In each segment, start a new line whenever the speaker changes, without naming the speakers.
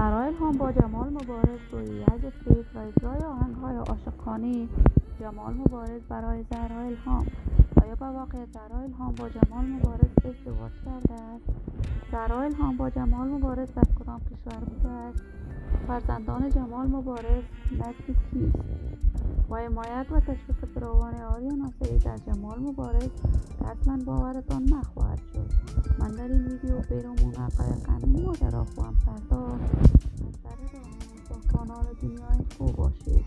سرا الهام با جمال مبارز روی یک استیج و اجرای آهنگ‌های عاشقانه جمال مبارز برای زهرا الهام. آیا با واقع زهرا الهام با جمال مبارز ازدواج کرده است؟ زهرا الهام با جمال مبارز در کدام کشور بوده است؟ فرزندان جمال مبارز نزد کیست؟ با حمایت و تشویق فراوان آریانا سعید در جمال مبارز اصلا باورتان نخواهد شد. من در این ویدیو بیرامون حقایق همین ماجرا خواهم پرداخت. از سر راه با کانال دنیای خوب باشید.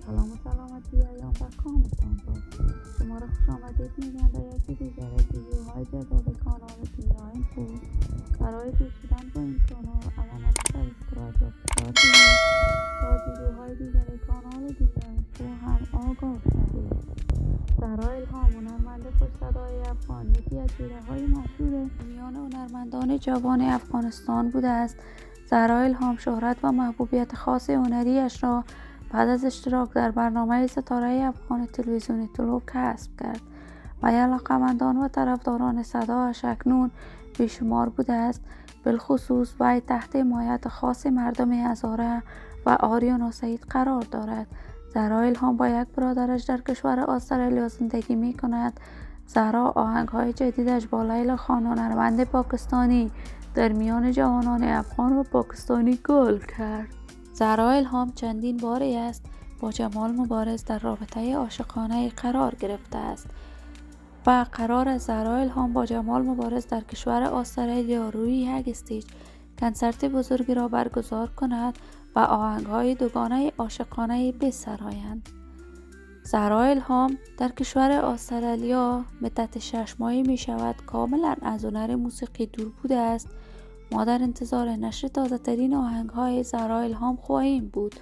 سلام و سلامتی ایام و کامتان باشد. شما را خوش آمدید میگم به یکی دیگر ویدیوهای جذاب کانال دنیای خوب. برای دوست شدن با این کانال علامت سابسکرایب را فشار دهید تا ویدیوهای دیگر کانال دنیای خوب هم آگاه شوید. زهرا الهام هنرمند خوش‌صدای افغان یکی از چهره‌های مشهور میان هنرمندان جوان افغانستان بوده است. زهرا الهام شهرت و محبوبیت خاص هنری‌اش را بعد از اشتراک در برنامه ستاره افغان تلویزیونی طلوع کسب کرد و علاقه‌مندان و طرفداران صدایش اکنون بیشمار بوده است. بالخصوص وی تحت حمایت خاص مردم هزاره و آریانا سعید قرار دارد. زهرا الهام با یک برادرش در کشور استرالیا زندگی می کند. زهرا آهنگ‌های جدیدش با لیلا خان هنرمند پاکستانی در میان جوانان افغان و پاکستانی گل کرد. زهرا الهام چندین باری است با جمال مبارز در رابطه عاشقانه قرار گرفته است و قرار است زهرا الهام با جمال مبارز در کشور استرالیا روی یک استیج کنسرت بزرگی را برگزار کند و آهنگ‌های دوگانه عاشقانه بسرایند. زهرا الهام در کشور استرالیا مدت 6 ماهی می شود کاملا از هنر موسیقی دور بوده است. ما در انتظار نشر تازه ترین آهنگ‌های زهرا الهام خواهیم بود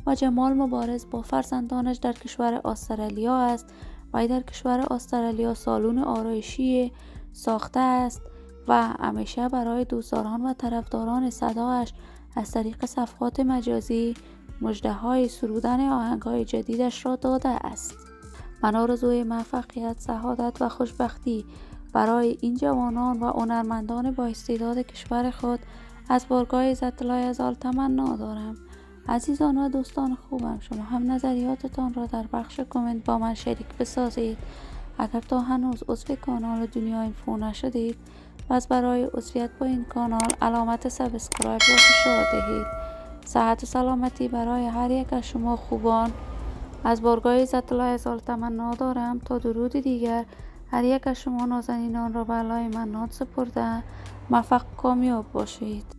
و جمال مبارز با فرزندانش در کشور استرالیا است و در کشور استرالیا سالن آرایشی ساخته است و همیشه برای دوستداران و طرفداران صدایش از طریق صفحات مجازی مژده‌های سرودن آهنگ‌های جدیدش را داده است. من آرزوی موفقیت، سعادت و خوشبختی برای این جوانان و هنرمندان با استعداد کشور خود از بارگاه عزت لایزال تمنا دارم. عزیزان و دوستان خوبم، شما هم نظریاتتان را در بخش کامنت با من شریک بسازید. اگر تا هنوز عضو کانال دنیای اینفو نشدید پس برای عضویت با این کانال علامت سابسکرایب را فشار دهید. صحت و سلامتی برای هر یک از شما خوبان. از بارگاه عزت لایزال تمنا دارم تا درود دیگر هر یک از شما نازنینان را به علای منان سپرده موفق کامیاب باشید.